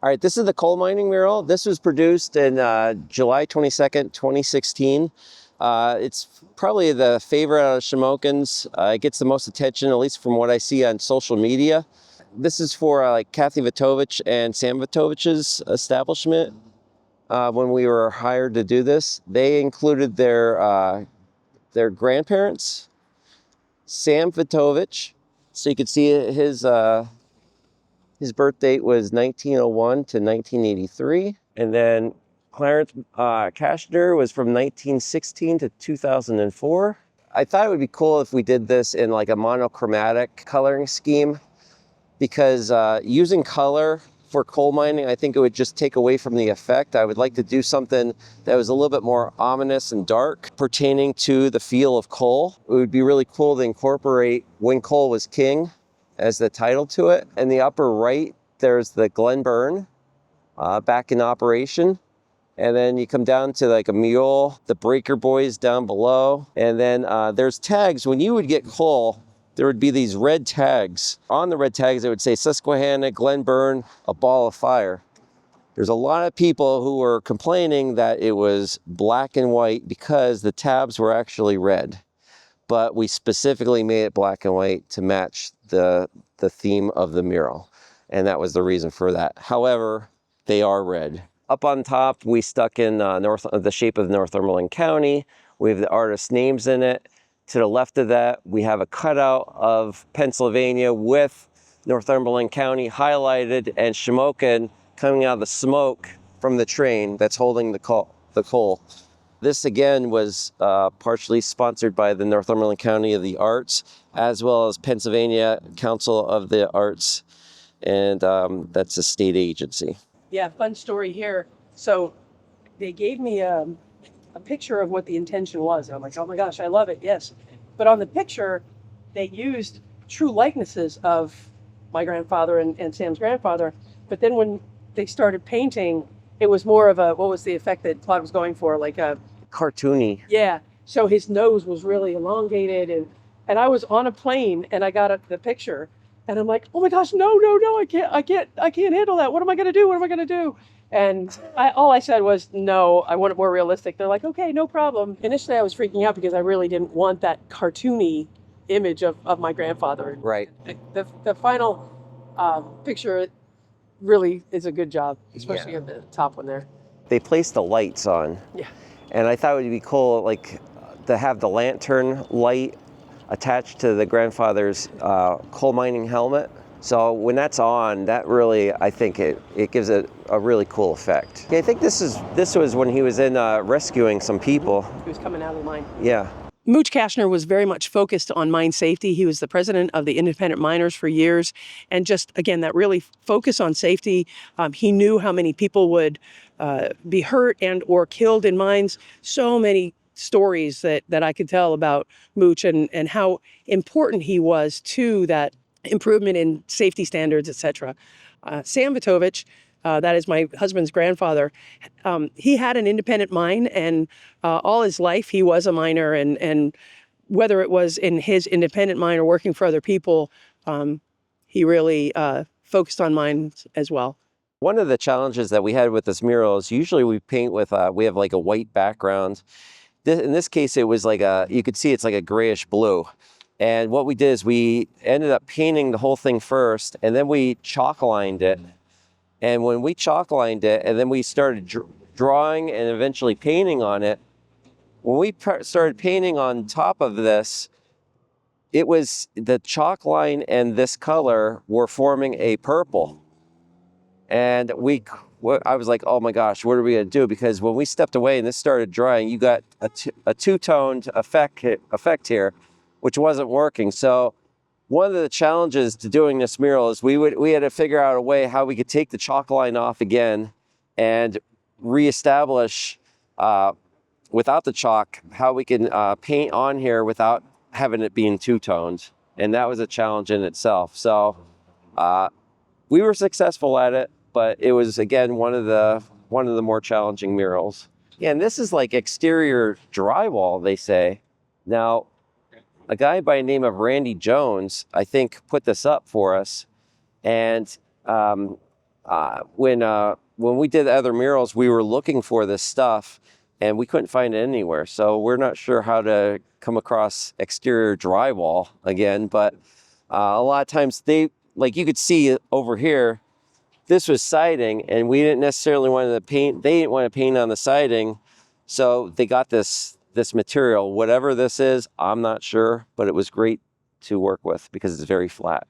All right, this is the coal mining mural. This was produced in July 22nd, 2016. It's probably the favorite out of Shamokin's. It gets the most attention, at least from what I see on social media. This is for like Kathy Vitovich and Sam Vitovich's establishment. When we were hired to do this, they included their grandparents, Sam Vitovich. So you can see his birth date was 1901 to 1983. And then Clarence Kashner was from 1916 to 2004. I thought it would be cool if we did this in like a monochromatic coloring scheme, because using color for coal mining, I think it would just take away from the effect. I would like to do something that was a little bit more ominous and dark pertaining to the feel of coal. It would be really cool to incorporate When Coal Was King as the title to it. In the upper right, there's the Glen Burn back in operation. And then you come down to like a Mural, the Breaker Boys down below. And then there's tags. When you would get coal, there would be these red tags. On the red tags, it would say Susquehanna, Glen Burn, a ball of fire. There's a lot of people who were complaining that it was black and white because the tabs were actually red. But we specifically made it black and white to match the theme of the mural. And that was the reason for that. However, they are red. Up on top, we stuck in the shape of Northumberland County. We have the artist's names in it. To the left of that, we have a cutout of Pennsylvania with Northumberland County highlighted and Shamokin coming out of the smoke from the train that's holding the coal. This again was partially sponsored by the Northumberland County of the Arts, as well as Pennsylvania Council of the Arts, and that's a state agency. Yeah, fun story here. So they gave me a picture of what the intention was. And I'm like, oh my gosh, I love it, yes. But on the picture, they used true likenesses of my grandfather and Sam's grandfather. But then when they started painting, it was more of a, what was the effect that Claude was going for? Like a cartoony. Yeah. So his nose was really elongated, and I was on a plane and I got the picture and I'm like, oh my gosh, no, I can't handle that. What am I going to do? What am I going to do? And all I said was, no, I want it more realistic. They're like, okay, no problem. Initially, I was freaking out because I really didn't want that cartoony image of my grandfather. Right. The final picture really is a good job, especially at the top one there. They placed the lights on. Yeah. And I thought it would be cool, like, to have the lantern light attached to the grandfather's coal mining helmet. So when that's on, that really, I think it gives it a really cool effect. I think this was when he was in rescuing some people. He was coming out of the mine. Yeah. Mooch Kashner was very much focused on mine safety. He was the president of the independent miners for years. And just, again, that really focus on safety. He knew how many people would be hurt and or killed in mines. So many stories that I could tell about Mooch and how important he was to that improvement in safety standards, etc. Sam Vitovich, that is my husband's grandfather, he had an independent mine, and all his life he was a miner, and whether it was in his independent mine or working for other people, he really focused on mines as well. One of the challenges that we had with this mural is usually we paint with, we have like a white background. In this case, it was like you could see it's like a grayish blue. And what we did is we ended up painting the whole thing first, and then we chalk lined it. And when we chalk lined it, and then we started drawing and eventually painting on it, when we started painting on top of this, it was the chalk line and this color were forming a purple. And I was like, oh my gosh, what are we gonna do? Because when we stepped away and this started drying, you got a two-toned effect here, which wasn't working. So one of the challenges to doing this mural is we had to figure out a way how we could take the chalk line off again and reestablish without the chalk how we can paint on here without having it being two-toned. And that was a challenge in itself. So we were successful at it, but it was, again, one of the more challenging murals. Yeah, and this is like exterior drywall, they say. Now, a guy by the name of Randy Jones, I think, put this up for us. And When we did the other murals, we were looking for this stuff and we couldn't find it anywhere. So we're not sure how to come across exterior drywall again, but a lot of times like you could see over here, this was siding and we didn't necessarily want to paint, they didn't want to paint on the siding. So they got this material, whatever this is, I'm not sure, but it was great to work with because it's very flat.